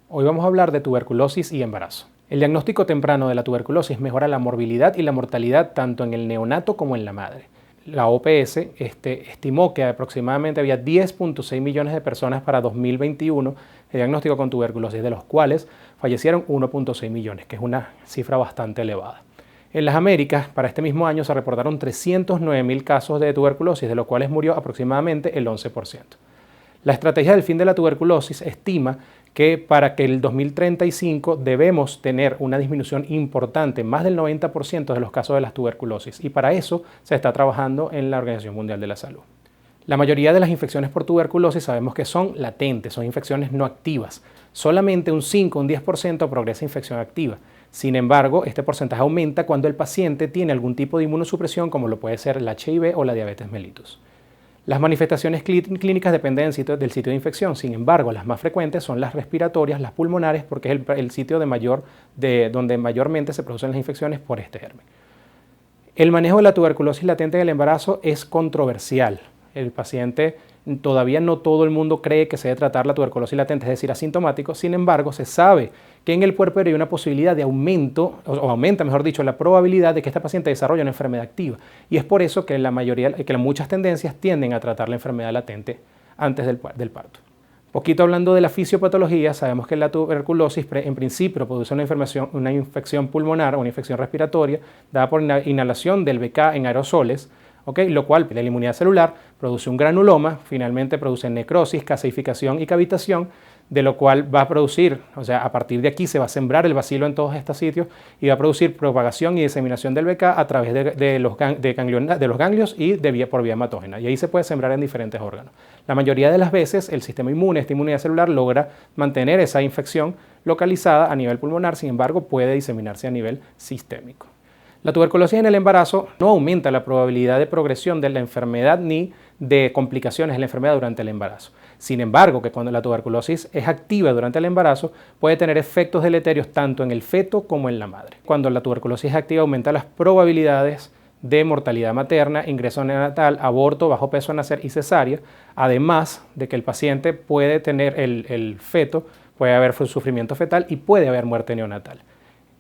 Hoy vamos a hablar de tuberculosis y embarazo. El diagnóstico temprano de la tuberculosis mejora la morbilidad y la mortalidad tanto en el neonato como en la madre. La OPS estimó que aproximadamente había 10.6 millones de personas para 2021 de diagnóstico con tuberculosis, de los cuales fallecieron 1.6 millones, que es una cifra bastante elevada. En las Américas, para este mismo año se reportaron 309.000 casos de tuberculosis, de los cuales murió aproximadamente el 11%. La estrategia del fin de la tuberculosis estima que para que el 2035 debemos tener una disminución importante, más del 90% de los casos de la tuberculosis, y para eso se está trabajando en la Organización Mundial de la Salud. La mayoría de las infecciones por tuberculosis sabemos que son latentes, son infecciones no activas. Solamente un 5 o un 10% progresa a infección activa. Sin embargo, este porcentaje aumenta cuando el paciente tiene algún tipo de inmunosupresión, como lo puede ser el HIV o la diabetes mellitus. Las manifestaciones clínicas dependen del sitio de infección, sin embargo, las más frecuentes son las respiratorias, las pulmonares, porque es el sitio donde mayormente se producen las infecciones por este germen. El manejo de la tuberculosis latente en el embarazo es controversial. El paciente, todavía no todo el mundo cree que se debe tratar la tuberculosis latente, es decir, asintomático. Sin embargo, se sabe que en el puerperio hay una posibilidad de aumento, o aumenta, mejor dicho, la probabilidad de que este paciente desarrolle una enfermedad activa. Y es por eso que muchas tendencias tienden a tratar la enfermedad latente antes del parto. Poquito hablando de la fisiopatología, sabemos que la tuberculosis en principio produce una infección pulmonar o una infección respiratoria dada por inhalación del BK en aerosoles, lo cual la inmunidad celular produce un granuloma, finalmente produce necrosis, caseificación y cavitación, de lo cual va a producir, a partir de aquí se va a sembrar el bacilo en todos estos sitios y va a producir propagación y diseminación del BK a través de los ganglios y por vía hematógena. Y ahí se puede sembrar en diferentes órganos. La mayoría de las veces el sistema inmune, esta inmunidad celular, logra mantener esa infección localizada a nivel pulmonar, sin embargo puede diseminarse a nivel sistémico. La tuberculosis en el embarazo no aumenta la probabilidad de progresión de la enfermedad ni de complicaciones de la enfermedad durante el embarazo. Sin embargo, que cuando la tuberculosis es activa durante el embarazo, puede tener efectos deleterios tanto en el feto como en la madre. Cuando la tuberculosis es activa, aumenta las probabilidades de mortalidad materna, ingreso neonatal, aborto, bajo peso al nacer y cesárea, además de que el paciente puede tener el feto, puede haber sufrimiento fetal y puede haber muerte neonatal.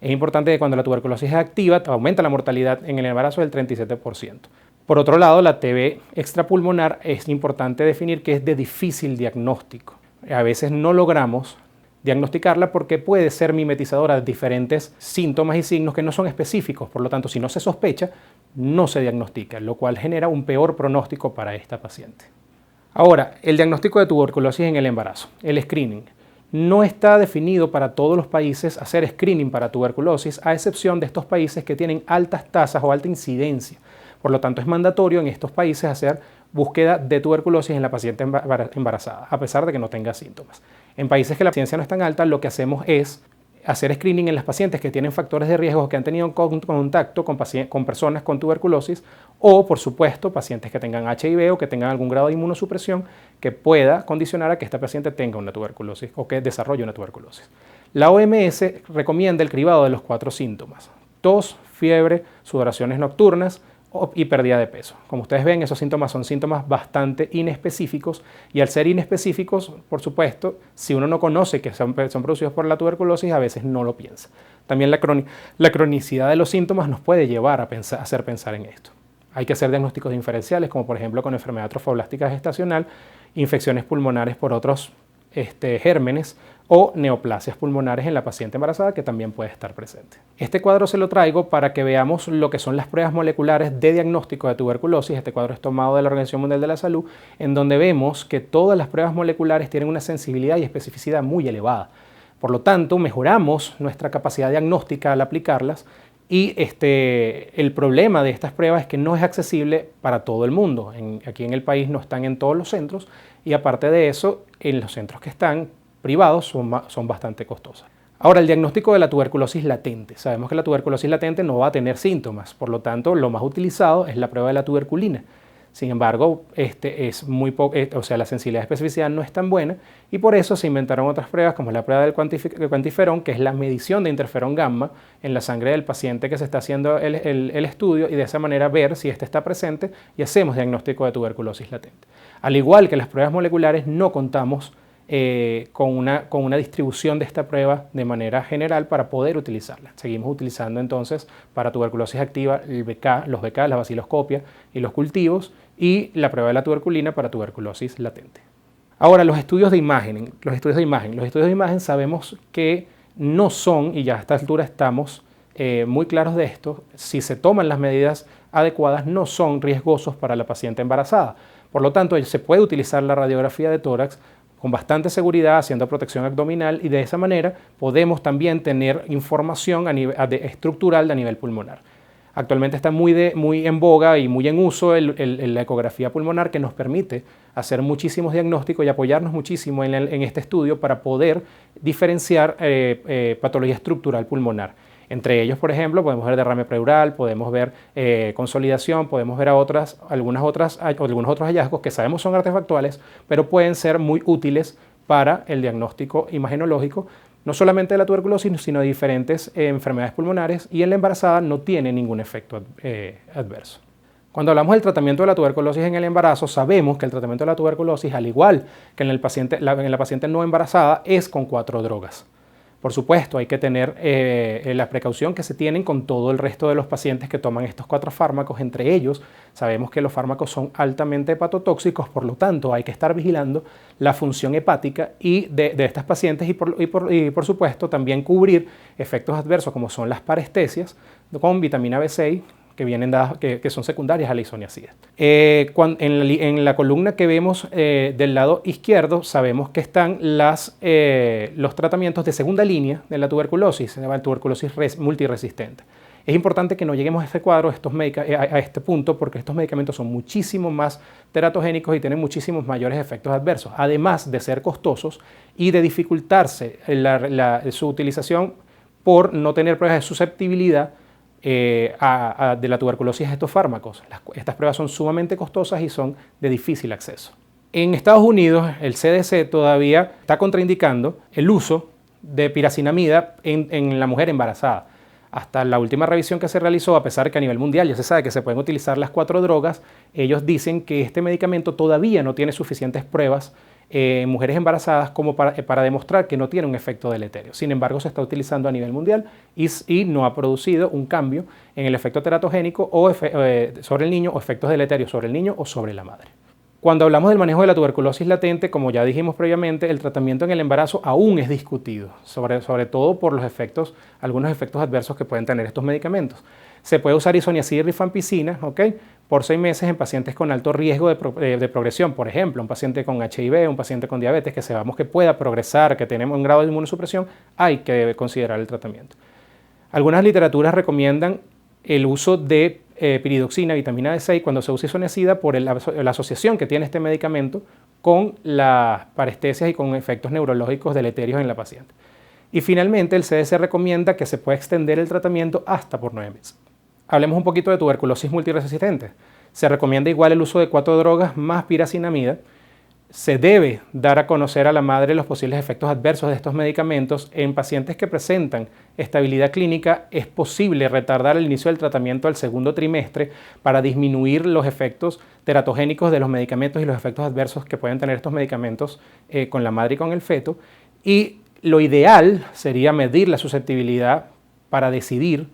Es importante que cuando la tuberculosis es activa, aumenta la mortalidad en el embarazo del 37%. Por otro lado, la TB extrapulmonar es importante definir que es de difícil diagnóstico. A veces no logramos diagnosticarla porque puede ser mimetizadora de diferentes síntomas y signos que no son específicos. Por lo tanto, si no se sospecha, no se diagnostica, lo cual genera un peor pronóstico para esta paciente. Ahora, el diagnóstico de tuberculosis en el embarazo, el screening. No está definido para todos los países hacer screening para tuberculosis, a excepción de estos países que tienen altas tasas o alta incidencia. Por lo tanto, es mandatorio en estos países hacer búsqueda de tuberculosis en la paciente embarazada, a pesar de que no tenga síntomas. En países que la incidencia no es tan alta, lo que hacemos es hacer screening en las pacientes que tienen factores de riesgo, que han tenido contacto con personas con tuberculosis, o, por supuesto, pacientes que tengan HIV o que tengan algún grado de inmunosupresión que pueda condicionar a que esta paciente tenga una tuberculosis o que desarrolle una tuberculosis. La OMS recomienda el cribado de los 4 síntomas: tos, fiebre, sudoraciones nocturnas y pérdida de peso. Como ustedes ven, esos síntomas son síntomas bastante inespecíficos, y al ser inespecíficos, por supuesto, si uno no conoce que son producidos por la tuberculosis, a veces no lo piensa. También la cronicidad de los síntomas nos puede llevar a hacer pensar en esto. Hay que hacer diagnósticos diferenciales, como por ejemplo con enfermedad trofoblástica gestacional, infecciones pulmonares por otros gérmenes o neoplasias pulmonares en la paciente embarazada, que también puede estar presente. Este cuadro se lo traigo para que veamos lo que son las pruebas moleculares de diagnóstico de tuberculosis. Este cuadro es tomado de la Organización Mundial de la Salud, en donde vemos que todas las pruebas moleculares tienen una sensibilidad y especificidad muy elevada. Por lo tanto, mejoramos nuestra capacidad diagnóstica al aplicarlas, y el problema de estas pruebas es que no es accesible para todo el mundo. Aquí en el país no están en todos los centros, y aparte de eso, en los centros que están privados son bastante costosas. Ahora, el diagnóstico de la tuberculosis latente. Sabemos que la tuberculosis latente no va a tener síntomas, por lo tanto, lo más utilizado es la prueba de la tuberculina. Sin embargo, la sensibilidad y especificidad no es tan buena, y por eso se inventaron otras pruebas, como la prueba del cuantiferón, que es la medición de interferón gamma en la sangre del paciente que se está haciendo el estudio, y de esa manera ver si este está presente y hacemos diagnóstico de tuberculosis latente. Al igual que las pruebas moleculares, no contamos con una distribución de esta prueba de manera general para poder utilizarla. Seguimos utilizando entonces para tuberculosis activa los BK, la vaciloscopia y los cultivos, y la prueba de la tuberculina para tuberculosis latente. Ahora, los estudios de imagen. Los estudios de imagen sabemos que no son, y ya a esta altura estamos muy claros de esto, si se toman las medidas adecuadas, no son riesgosos para la paciente embarazada. Por lo tanto, se puede utilizar la radiografía de tórax con bastante seguridad, haciendo protección abdominal, y de esa manera podemos también tener información estructural a nivel pulmonar. Actualmente está muy en boga y muy en uso la ecografía pulmonar, que nos permite hacer muchísimos diagnósticos y apoyarnos muchísimo en este estudio para poder diferenciar patología estructural pulmonar. Entre ellos, por ejemplo, podemos ver derrame pleural, podemos ver consolidación, podemos ver algunos otros hallazgos que sabemos son artefactuales, pero pueden ser muy útiles para el diagnóstico imagenológico, no solamente de la tuberculosis, sino de diferentes enfermedades pulmonares, y en la embarazada no tiene ningún efecto adverso. Cuando hablamos del tratamiento de la tuberculosis en el embarazo, sabemos que el tratamiento de la tuberculosis, al igual que en la paciente no embarazada, es con 4 drogas. Por supuesto, hay que tener la precaución que se tienen con todo el resto de los pacientes que toman estos 4 fármacos. Entre ellos, sabemos que los fármacos son altamente hepatotóxicos, por lo tanto, hay que estar vigilando la función hepática de estas pacientes y por supuesto, también cubrir efectos adversos como son las parestesias con vitamina B6, que vienen dadas, que son secundarias a la isoniazida. En la columna que vemos del lado izquierdo, sabemos que están los tratamientos de segunda línea de la tuberculosis multiresistente. Es importante que no lleguemos a este cuadro, a este punto, porque estos medicamentos son muchísimo más teratogénicos y tienen muchísimos mayores efectos adversos, además de ser costosos y de dificultarse su utilización por no tener pruebas de susceptibilidad de la tuberculosis a estos fármacos. Estas pruebas son sumamente costosas y son de difícil acceso. En Estados Unidos, el CDC todavía está contraindicando el uso de piracinamida en la mujer embarazada. Hasta la última revisión que se realizó, a pesar que a nivel mundial ya se sabe que se pueden utilizar las 4 drogas, ellos dicen que este medicamento todavía no tiene suficientes pruebas en mujeres embarazadas como para demostrar que no tiene un efecto deleterio. Sin embargo, se está utilizando a nivel mundial y no ha producido un cambio en el efecto teratogénico sobre el niño, o efectos deleterios sobre el niño o sobre la madre. Cuando hablamos del manejo de la tuberculosis latente, como ya dijimos previamente, el tratamiento en el embarazo aún es discutido, sobre todo por algunos efectos adversos que pueden tener estos medicamentos. Se puede usar isoniazida y rifampicina, por 6 meses en pacientes con alto riesgo de progresión. Por ejemplo, un paciente con HIV, un paciente con diabetes, que sabemos que pueda progresar, que tenemos un grado de inmunosupresión, hay que considerar el tratamiento. Algunas literaturas recomiendan el uso de piridoxina, vitamina D6, cuando se usa isoniazida por la asociación que tiene este medicamento con las parestesias y con efectos neurológicos deleterios en la paciente. Y finalmente, el CDC recomienda que se pueda extender el tratamiento hasta por 9 meses. Hablemos un poquito de tuberculosis multiresistente. Se recomienda igual el uso de 4 drogas más piracinamida. Se debe dar a conocer a la madre los posibles efectos adversos de estos medicamentos. En pacientes que presentan estabilidad clínica, es posible retardar el inicio del tratamiento al segundo trimestre para disminuir los efectos teratogénicos de los medicamentos y los efectos adversos que pueden tener estos medicamentos con la madre y con el feto. Y lo ideal sería medir la susceptibilidad para decidir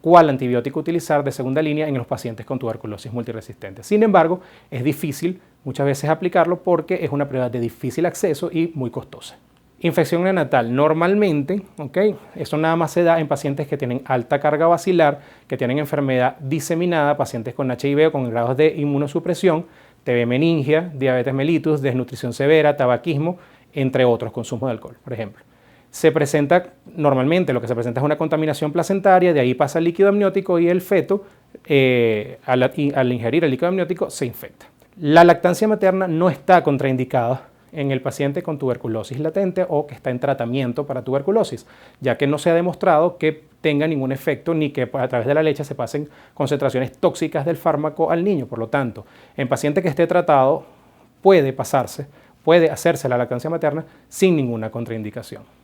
cuál antibiótico utilizar de segunda línea en los pacientes con tuberculosis multiresistente. Sin embargo, es difícil muchas veces aplicarlo porque es una prueba de difícil acceso y muy costosa. Infección neonatal. Normalmente, eso nada más se da en pacientes que tienen alta carga bacilar, que tienen enfermedad diseminada, pacientes con HIV o con grados de inmunosupresión, TB meningia, diabetes mellitus, desnutrición severa, tabaquismo, entre otros, consumo de alcohol, por ejemplo. Normalmente lo que se presenta es una contaminación placentaria, de ahí pasa el líquido amniótico y el feto, al ingerir el líquido amniótico, se infecta. La lactancia materna no está contraindicada en el paciente con tuberculosis latente o que está en tratamiento para tuberculosis, ya que no se ha demostrado que tenga ningún efecto ni que a través de la leche se pasen concentraciones tóxicas del fármaco al niño. Por lo tanto, en paciente que esté tratado puede hacerse la lactancia materna sin ninguna contraindicación.